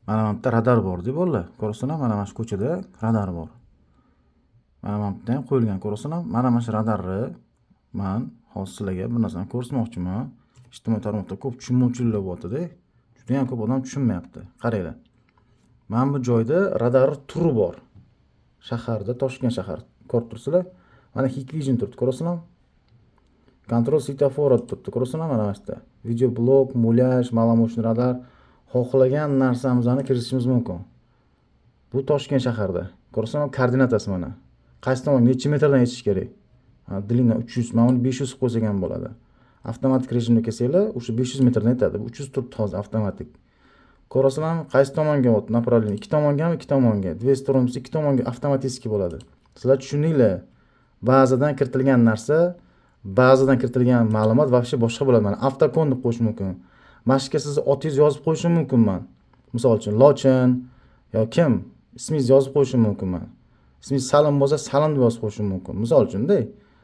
Mana bu yerda radar bor deb bolalar. Ko'rasizlar, mana shu ko'chada radar bor. Mana bu yerda ham qo'yilgan, ko'rasizlar. Mana shu radarni men hozir sizlarga bir narsani ko'rsatmoqchiman. Ijtimoiy tarmoqda ko'p tushunmovchiliklar bo'lyapti-da. Juda ham ko'p odam tushunmayapti. Qaranglar. Mana bu joyda radar turi bor. Shaharda, Toshkent shahar. Ko'rib turibsizlar? Mana Hikvision turibdi, ko'rasizlar? Kontrol svetofor turibdi, ko'rasizlar? Mana bu yerda. Video blok, mulyaj, malomoshni radar, xohlagan narsamizni kiritishimiz mumkin. Bu Toshkent shaharda. Ko'rasizlar, koordinatasi mana. Qaysi tomonga necha metrdan yetish kerak? Dilingdan 300, mana uni 500 qo'ysak ham bo'ladi. Avtomatik rejimda kelsanglar, o'sha 500 metrdan yetadi. Bu 300 turibdi hozir avtomatik. Ko'rasizlarmi? Qaysi tomonga o'tdi? Направление 2 tomongami? 2 tomonga. 200 tomonga 2 tomonga avtomatik bo'ladi. Sizlar tushundinglar? Bazadan kiritilgan narsa, bazadan kiritilgan ma'lumot вообще boshqa bo'ladi. Mana avtokon deb qo'yish mumkin. Mashqqa siz otingiz yozib qo'yishim mumkinman. Misol uchun Lochin yo kim ismingizni yozib qo'yishim mumkinman. Ismingiz Salim bo'lsa, Salim deb yozib qo'yishim mumkin. Misol uchun-da.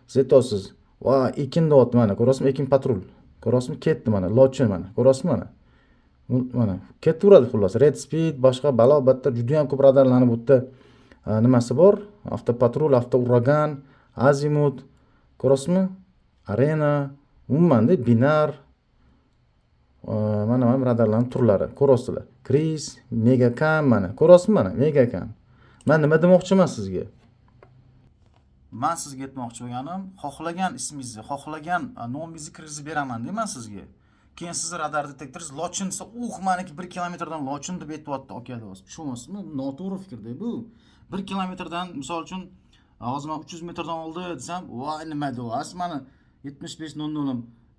Siz aytasiz, "Va, ekin deyapti mana, ko'rasizmi? Ekin patrul. Ko'rasizmi? Ketdi mana, Lochin mana. Ko'rasizmi mana? Mana ketaveradi xullas. Red Speed, boshqa balo-battar juda ham ko'p radarlarni bu yerda nimasi bor? Avtopatrul, avtouragan, azimut, ko'rasizmi? Arena, umuman-da binar, mana radarlarning turlari, ko'rasizlar. Kris, Megacam mana, ko'rasizmi mana, Megacam. Men nima demoqchiman sizga? Men sizga aytmoqchi bo'lganim, xohlagan ismingizni, xohlagan nomingizni kirgizib beraman deyman sizga. Keyin sizni radar detektoringiz Lochin desa, maniki 1 kilometrdan Lochin deb aytyapti aka do'st. Tushunasizmi? Noto'g'ri fikrda bu. 1 kilometrdan, misol uchun, hozir men 300 metrdan oldi desam, voy nima deyapsiz? Mana 7500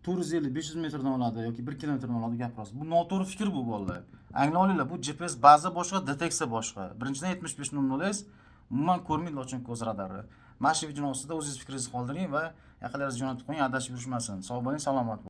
450 500 metrdan oladi yoki 1 kilometrdan oladi gapirasiz. Bu noto'g'ri fikr bu bolalar. Anglab olinglar, bu GPS baza boshqa, deteksiya boshqa. Birinchidan 7500 umuman ko'rmaydi Lochin ko'z radari. Mana shu videoning ostida o'zingiz fikringizni qoldiring va yaqinlaringizni jo'natib qo'ying, adashib yurishmasin. Sog' bo'ling, salomat bo'ling.